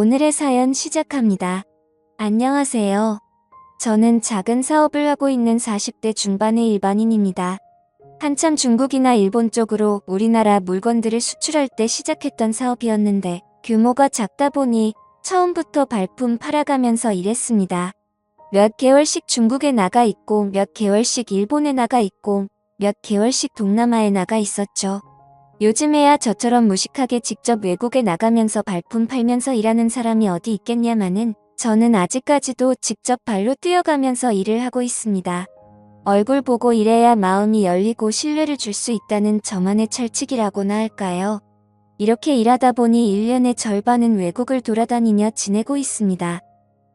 오늘의 사연 시작합니다. 안녕하세요. 저는 작은 사업을 하고 있는 40대 중반의 일반인입니다. 한참 중국이나 일본 쪽으로 우리나라 물건들을 수출할 때 시작했던 사업이었는데 규모가 작다 보니 처음부터 발품 팔아가면서 일했습니다. 몇 개월씩 중국에 나가 있고 몇 개월씩 일본에 나가 있고 몇 개월씩 동남아에 나가 있었죠. 요즘에야 저처럼 무식하게 직접 외국에 나가면서 발품 팔면서 일하는 사람이 어디 있겠냐마는 저는 아직까지도 직접 발로 뛰어가면서 일을 하고 있습니다. 얼굴 보고 일해야 마음이 열리고 신뢰를 줄 수 있다는 저만의 철칙이라고나 할까요? 이렇게 일하다 보니 1년의 절반은 외국을 돌아다니며 지내고 있습니다.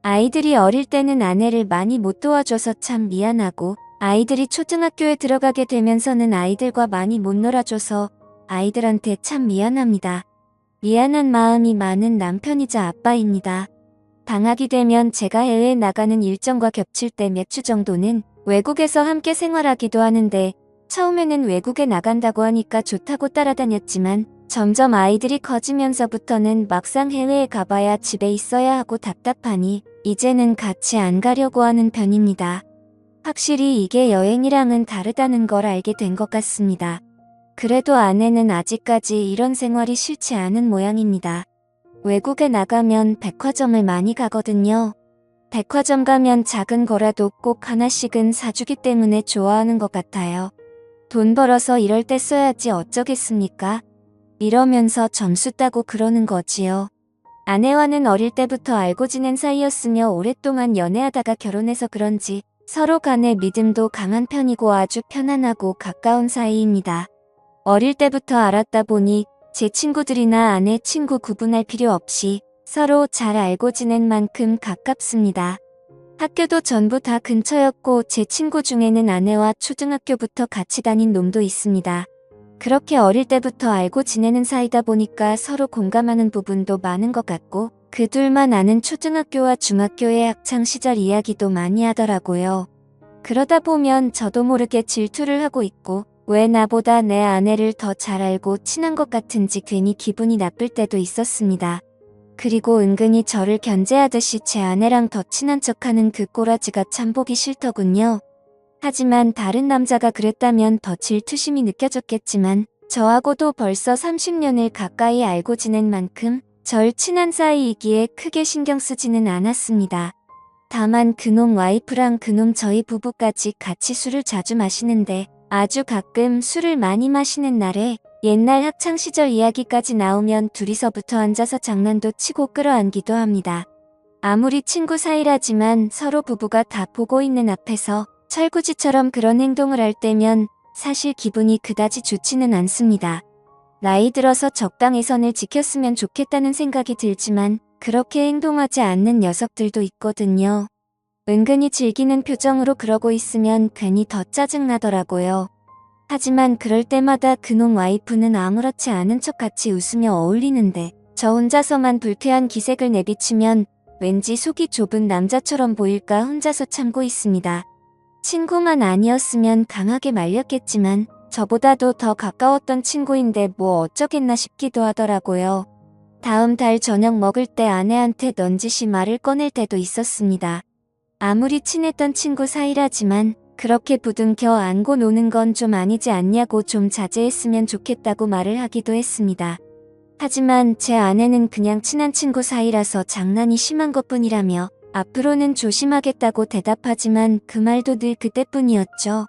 아이들이 어릴 때는 아내를 많이 못 도와줘서 참 미안하고 아이들이 초등학교에 들어가게 되면서는 아이들과 많이 못 놀아줘서 아이들한테 참 미안합니다. 미안한 마음이 많은 남편이자 아빠입니다. 방학이 되면 제가 해외에 나가는 일정과 겹칠 때 몇 주 정도는 외국에서 함께 생활하기도 하는데 처음에는 외국에 나간다고 하니까 좋다고 따라다녔지만 점점 아이들이 커지면서부터는 막상 해외에 가봐야 집에 있어야 하고 답답하니 이제는 같이 안 가려고 하는 편입니다. 확실히 이게 여행이랑은 다르다는 걸 알게 된 것 같습니다. 그래도 아내는 아직까지 이런 생활이 싫지 않은 모양입니다. 외국에 나가면 백화점을 많이 가거든요. 백화점 가면 작은 거라도 꼭 하나씩은 사주기 때문에 좋아하는 것 같아요. 돈 벌어서 이럴 때 써야지 어쩌겠습니까? 이러면서 점수 따고 그러는 거지요. 아내와는 어릴 때부터 알고 지낸 사이였으며 오랫동안 연애하다가 결혼해서 그런지 서로 간의 믿음도 강한 편이고 아주 편안하고 가까운 사이입니다. 어릴 때부터 알았다 보니 제 친구들이나 아내 친구 구분할 필요 없이 서로 잘 알고 지낸 만큼 가깝습니다. 학교도 전부 다 근처였고 제 친구 중에는 아내와 초등학교부터 같이 다닌 놈도 있습니다. 그렇게 어릴 때부터 알고 지내는 사이다 보니까 서로 공감하는 부분도 많은 것 같고 그 둘만 아는 초등학교와 중학교의 학창시절 이야기도 많이 하더라고요. 그러다 보면 저도 모르게 질투를 하고 있고 왜 나보다 내 아내를 더 잘 알고 친한 것 같은지 괜히 기분이 나쁠 때도 있었습니다. 그리고 은근히 저를 견제하듯이 제 아내랑 더 친한 척하는 그 꼬라지가 참 보기 싫더군요. 하지만 다른 남자가 그랬다면 더 질투심이 느껴졌겠지만 저하고도 벌써 30년을 가까이 알고 지낸 만큼 절 친한 사이이기에 크게 신경 쓰지는 않았습니다. 다만 그놈 와이프랑 그놈 저희 부부까지 같이 술을 자주 마시는데 아주 가끔 술을 많이 마시는 날에 옛날 학창시절 이야기까지 나오면 둘이서부터 앉아서 장난도 치고 끌어안기도 합니다. 아무리 친구 사이라지만 서로 부부가 다 보고 있는 앞에서 철구지처럼 그런 행동을 할 때면 사실 기분이 그다지 좋지는 않습니다. 나이 들어서 적당히 선을 지켰으면 좋겠다는 생각이 들지만 그렇게 행동하지 않는 녀석들도 있거든요. 은근히 즐기는 표정으로 그러고 있으면 괜히 더 짜증나더라고요. 하지만 그럴 때마다 그놈 와이프는 아무렇지 않은 척 같이 웃으며 어울리는데 저 혼자서만 불쾌한 기색을 내비치면 왠지 속이 좁은 남자처럼 보일까 혼자서 참고 있습니다. 친구만 아니었으면 강하게 말렸겠지만 저보다도 더 가까웠던 친구인데 뭐 어쩌겠나 싶기도 하더라고요. 다음 달 저녁 먹을 때 아내한테 넌지시 말을 꺼낼 때도 있었습니다. 아무리 친했던 친구 사이라지만 그렇게 부둥켜 안고 노는 건 좀 아니지 않냐고 좀 자제했으면 좋겠다고 말을 하기도 했습니다. 하지만 제 아내는 그냥 친한 친구 사이라서 장난이 심한 것뿐이라며 앞으로는 조심하겠다고 대답하지만 그 말도 늘 그때뿐이었죠.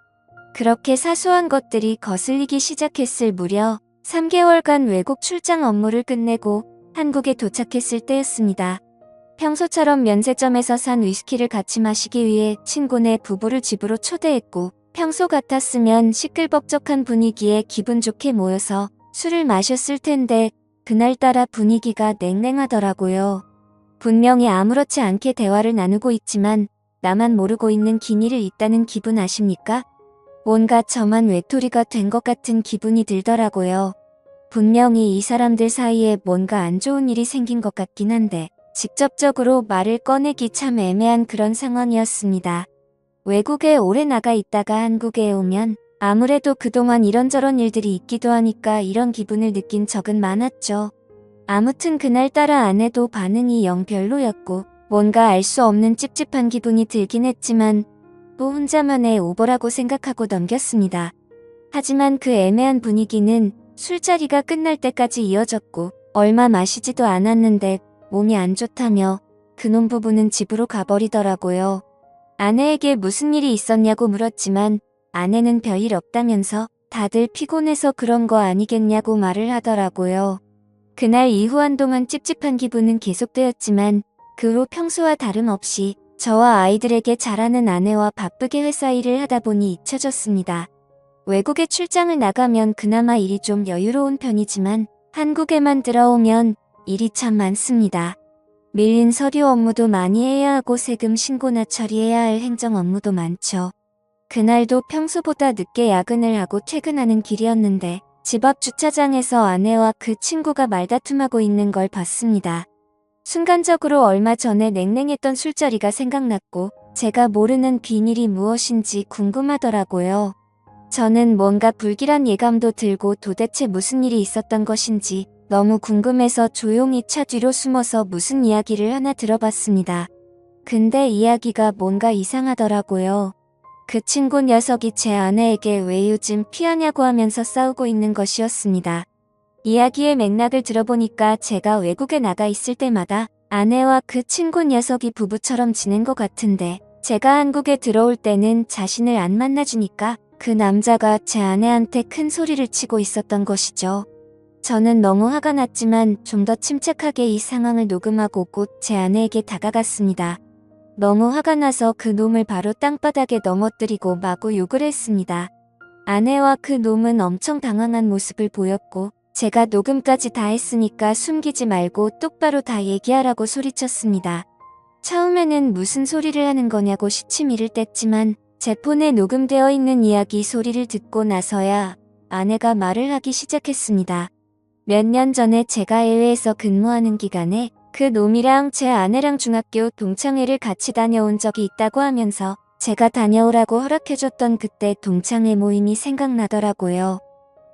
그렇게 사소한 것들이 거슬리기 시작했을 무려 3개월간 외국 출장 업무를 끝내고 한국에 도착했을 때였습니다. 평소처럼 면세점에서 산 위스키를 같이 마시기 위해 친구네 부부를 집으로 초대했고 평소 같았으면 시끌벅적한 분위기에 기분 좋게 모여서 술을 마셨을 텐데 그날따라 분위기가 냉랭하더라고요. 분명히 아무렇지 않게 대화를 나누고 있지만 나만 모르고 있는 기미를 있다는 기분 아십니까? 뭔가 저만 외톨이가 된 것 같은 기분이 들더라고요. 분명히 이 사람들 사이에 뭔가 안 좋은 일이 생긴 것 같긴 한데 직접적으로 말을 꺼내기 참 애매한 그런 상황이었습니다. 외국에 오래 나가 있다가 한국에 오면 아무래도 그동안 이런저런 일들이 있기도 하니까 이런 기분을 느낀 적은 많았죠. 아무튼 그날따라 아내도 반응이 영 별로였고 뭔가 알 수 없는 찝찝한 기분이 들긴 했지만 또 혼자만의 오버라고 생각하고 넘겼습니다. 하지만 그 애매한 분위기는 술자리가 끝날 때까지 이어졌고 얼마 마시지도 않았는데 몸이 안 좋다며 그놈 부부는 집으로 가버리더라고요. 아내에게 무슨 일이 있었냐고 물었지만 아내는 별일 없다면서 다들 피곤해서 그런 거 아니겠냐고 말을 하더라고요. 그날 이후 한동안 찝찝한 기분은 계속되었지만 그 후 평소와 다름없이 저와 아이들에게 잘하는 아내와 바쁘게 회사 일을 하다 보니 잊혀졌습니다. 외국에 출장을 나가면 그나마 일이 좀 여유로운 편이지만 한국에만 들어오면 일이 참 많습니다. 밀린 서류 업무도 많이 해야 하고 세금 신고나 처리해야 할 행정 업무도 많죠. 그날도 평소보다 늦게 야근을 하고 퇴근하는 길이었는데 집 앞 주차장에서 아내와 그 친구가 말다툼하고 있는 걸 봤습니다. 순간적으로 얼마 전에 냉랭했던 술자리가 생각났고 제가 모르는 비밀이 무엇인지 궁금하더라고요. 저는 뭔가 불길한 예감도 들고 도대체 무슨 일이 있었던 것인지 너무 궁금해서 조용히 차 뒤로 숨어서 무슨 이야기를 하나 들어봤습니다. 근데 이야기가 뭔가 이상하더라고요. 그 친구 녀석이 제 아내에게 왜 요즘 피하냐고 하면서 싸우고 있는 것이었습니다. 이야기의 맥락을 들어보니까 제가 외국에 나가 있을 때마다 아내와 그 친구 녀석이 부부처럼 지낸 것 같은데 제가 한국에 들어올 때는 자신을 안 만나주니까 그 남자가 제 아내한테 큰 소리를 치고 있었던 것이죠. 저는 너무 화가 났지만 좀 더 침착하게 이 상황을 녹음하고 곧 제 아내에게 다가갔습니다. 너무 화가 나서 그 놈을 바로 땅바닥에 넘어뜨리고 마구 욕을 했습니다. 아내와 그 놈은 엄청 당황한 모습을 보였고 제가 녹음까지 다 했으니까 숨기지 말고 똑바로 다 얘기하라고 소리쳤습니다. 처음에는 무슨 소리를 하는 거냐고 시치미를 뗐지만 제 폰에 녹음되어 있는 이야기 소리를 듣고 나서야 아내가 말을 하기 시작했습니다. 몇 년 전에 제가 해외에서 근무하는 기간에 그 놈이랑 제 아내랑 중학교 동창회를 같이 다녀온 적이 있다고 하면서 제가 다녀오라고 허락해줬던 그때 동창회 모임이 생각나더라고요.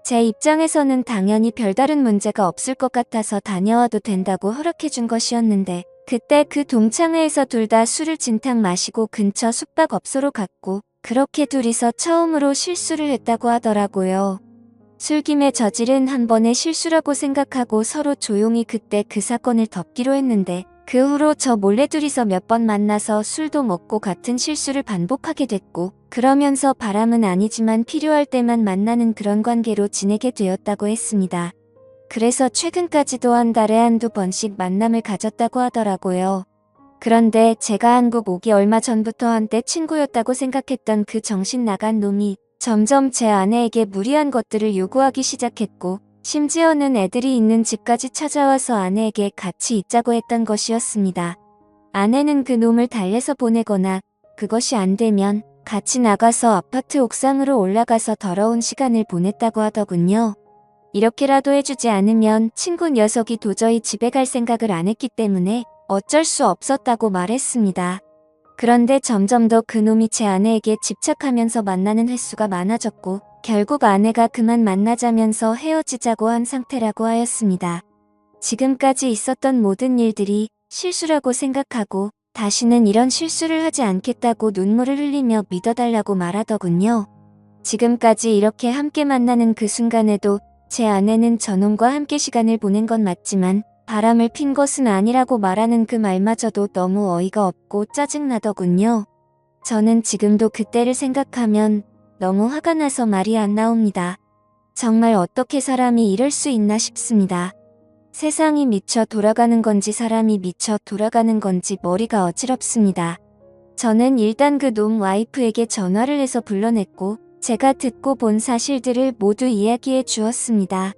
제 입장에서는 당연히 별다른 문제가 없을 것 같아서 다녀와도 된다고 허락해준 것이었는데 그때 그 동창회에서 둘 다 술을 진탕 마시고 근처 숙박업소로 갔고 그렇게 둘이서 처음으로 실수를 했다고 하더라고요. 술김에 저지른 한 번의 실수라고 생각하고 서로 조용히 그때 그 사건을 덮기로 했는데 그 후로 저 몰래 둘이서 몇 번 만나서 술도 먹고 같은 실수를 반복하게 됐고 그러면서 바람은 아니지만 필요할 때만 만나는 그런 관계로 지내게 되었다고 했습니다. 그래서 최근까지도 한 달에 한두 번씩 만남을 가졌다고 하더라고요. 그런데 제가 한국 오기 얼마 전부터 한때 친구였다고 생각했던 그 정신 나간 놈이 점점 제 아내에게 무리한 것들을 요구하기 시작했고 심지어는 애들이 있는 집까지 찾아와서 아내에게 같이 있자고 했던 것이었습니다. 아내는 그 놈을 달래서 보내거나 그것이 안 되면 같이 나가서 아파트 옥상으로 올라가서 더러운 시간을 보냈다고 하더군요. 이렇게라도 해주지 않으면 친구 녀석이 도저히 집에 갈 생각을 안 했기 때문에 어쩔 수 없었다고 말했습니다. 그런데 점점 더 그놈이 제 아내에게 집착하면서 만나는 횟수가 많아졌고 결국 아내가 그만 만나자면서 헤어지자고 한 상태라고 하였습니다. 지금까지 있었던 모든 일들이 실수라고 생각하고 다시는 이런 실수를 하지 않겠다고 눈물을 흘리며 믿어달라고 말하더군요. 지금까지 이렇게 함께 만나는 그 순간에도 제 아내는 저놈과 함께 시간을 보낸 건 맞지만 바람을 핀 것은 아니라고 말하는 그 말마저도 너무 어이가 없고 짜증나더군요. 저는 지금도 그때를 생각하면 너무 화가 나서 말이 안 나옵니다. 정말 어떻게 사람이 이럴 수 있나 싶습니다. 세상이 미쳐 돌아가는 건지 사람이 미쳐 돌아가는 건지 머리가 어지럽습니다. 저는 일단 그 놈 와이프에게 전화를 해서 불러냈고 제가 듣고 본 사실들을 모두 이야기해 주었습니다.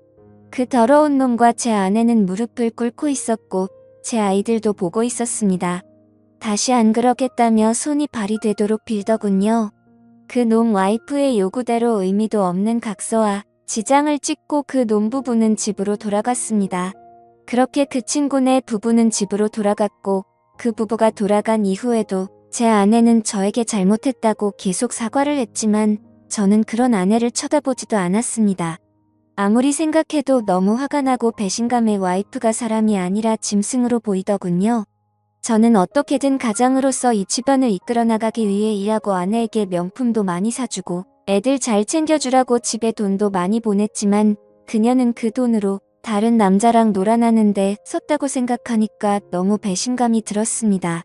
그 더러운 놈과 제 아내는 무릎을 꿇고 있었고 제 아이들도 보고 있었습니다. 다시 안 그러겠다며 손이 발이 되도록 빌더군요. 그 놈 와이프의 요구대로 의미도 없는 각서와 지장을 찍고 그 놈 부부는 집으로 돌아갔습니다. 그렇게 그 친구네 부부는 집으로 돌아갔고 그 부부가 돌아간 이후에도 제 아내는 저에게 잘못했다고 계속 사과를 했지만 저는 그런 아내를 쳐다보지도 않았습니다. 아무리 생각해도 너무 화가 나고 배신감에 와이프가 사람이 아니라 짐승으로 보이더군요. 저는 어떻게든 가장으로서 이 집안을 이끌어 나가기 위해 일하고 아내에게 명품도 많이 사주고 애들 잘 챙겨주라고 집에 돈도 많이 보냈지만 그녀는 그 돈으로 다른 남자랑 놀아나는데 썼다고 생각하니까 너무 배신감이 들었습니다.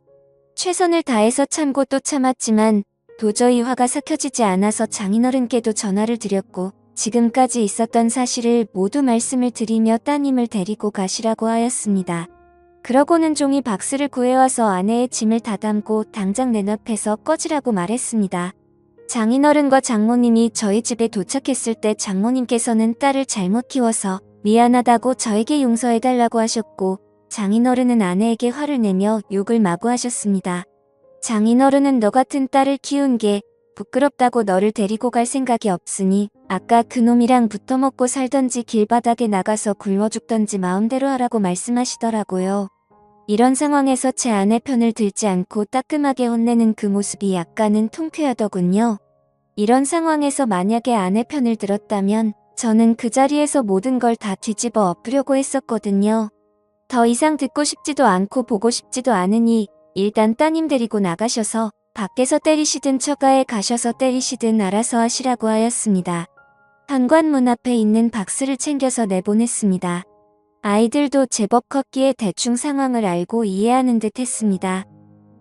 최선을 다해서 참고 또 참았지만 도저히 화가 삭혀지지 않아서 장인어른께도 전화를 드렸고 지금까지 있었던 사실을 모두 말씀을 드리며 따님을 데리고 가시라고 하였습니다. 그러고는 종이 박스를 구해와서 아내의 짐을 다담고 당장 내 앞에서 꺼지라고 말했습니다. 장인어른과 장모님이 저희 집에 도착했을 때 장모님께서는 딸을 잘못 키워서 미안하다고 저에게 용서해달라고 하셨고 장인어른은 아내에게 화를 내며 욕을 마구 하셨습니다. 장인어른은 너 같은 딸을 키운 게 부끄럽다고 너를 데리고 갈 생각이 없으니 아까 그놈이랑 붙어먹고 살던지 길바닥에 나가서 굶어 죽던지 마음대로 하라고 말씀하시더라고요. 이런 상황에서 제 아내 편을 들지 않고 따끔하게 혼내는 그 모습이 약간은 통쾌하더군요. 이런 상황에서 만약에 아내 편을 들었다면 저는 그 자리에서 모든 걸 다 뒤집어 엎으려고 했었거든요. 더 이상 듣고 싶지도 않고 보고 싶지도 않으니 일단 따님 데리고 나가셔서 밖에서 때리시든 처가에 가셔서 때리시든 알아서 하시라고 하였습니다. 현관문 앞에 있는 박스를 챙겨서 내보냈습니다. 아이들도 제법 컸기에 대충 상황을 알고 이해하는 듯 했습니다.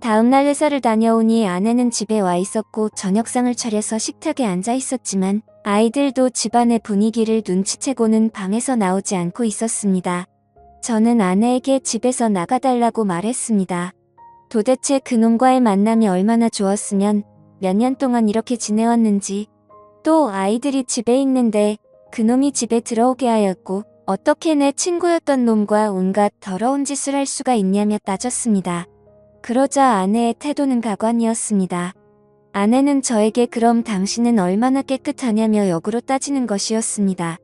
다음날 회사를 다녀오니 아내는 집에 와 있었고 저녁상을 차려서 식탁에 앉아 있었지만 아이들도 집안의 분위기를 눈치채고는 방에서 나오지 않고 있었습니다. 저는 아내에게 집에서 나가달라고 말했습니다. 도대체 그놈과의 만남이 얼마나 좋았으면 몇 년 동안 이렇게 지내왔는지, 또 아이들이 집에 있는데 그놈이 집에 들어오게 하였고 어떻게 내 친구였던 놈과 온갖 더러운 짓을 할 수가 있냐며 따졌습니다. 그러자 아내의 태도는 가관이었습니다. 아내는 저에게 그럼 당신은 얼마나 깨끗하냐며 역으로 따지는 것이었습니다.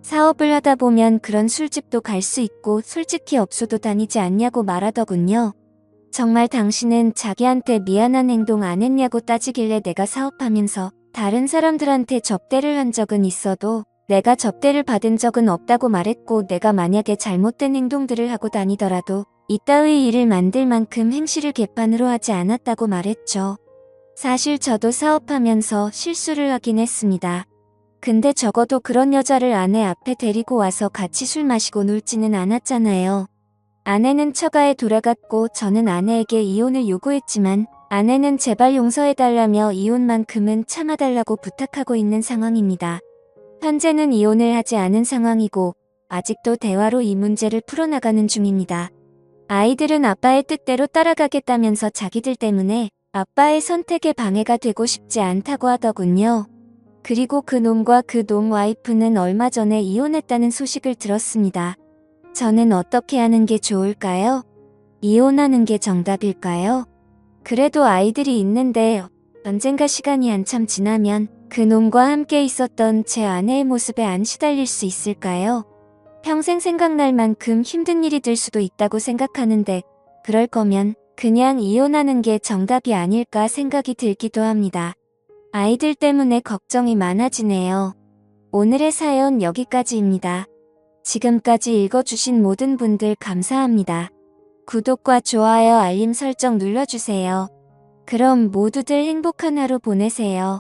사업을 하다 보면 그런 술집도 갈 수 있고 솔직히 업소도 다니지 않냐고 말하더군요. 정말 당신은 자기한테 미안한 행동 안 했냐고 따지길래 내가 사업하면서 다른 사람들한테 접대를 한 적은 있어도 내가 접대를 받은 적은 없다고 말했고 내가 만약에 잘못된 행동들을 하고 다니더라도 이따의 일을 만들 만큼 행실을 개판으로 하지 않았다고 말했죠. 사실 저도 사업하면서 실수를 하긴 했습니다. 근데 적어도 그런 여자를 아내 앞에 데리고 와서 같이 술 마시고 놀지는 않았잖아요. 아내는 처가에 돌아갔고 저는 아내에게 이혼을 요구했지만 아내는 제발 용서해달라며 이혼만큼은 참아달라고 부탁하고 있는 상황입니다. 현재는 이혼을 하지 않은 상황이고 아직도 대화로 이 문제를 풀어나가는 중입니다. 아이들은 아빠의 뜻대로 따라가겠다면서 자기들 때문에 아빠의 선택에 방해가 되고 싶지 않다고 하더군요. 그리고 그 놈과 그 놈 와이프는 얼마 전에 이혼했다는 소식을 들었습니다. 저는 어떻게 하는 게 좋을까요? 이혼하는 게 정답일까요? 그래도 아이들이 있는데 언젠가 시간이 한참 지나면 그 놈과 함께 있었던 제 아내의 모습에 안 시달릴 수 있을까요? 평생 생각날 만큼 힘든 일이 될 수도 있다고 생각하는데 그럴 거면 그냥 이혼하는 게 정답이 아닐까 생각이 들기도 합니다. 아이들 때문에 걱정이 많아지네요. 오늘의 사연 여기까지입니다. 지금까지 읽어주신 모든 분들 감사합니다. 구독과 좋아요 알림 설정 눌러주세요. 그럼 모두들 행복한 하루 보내세요.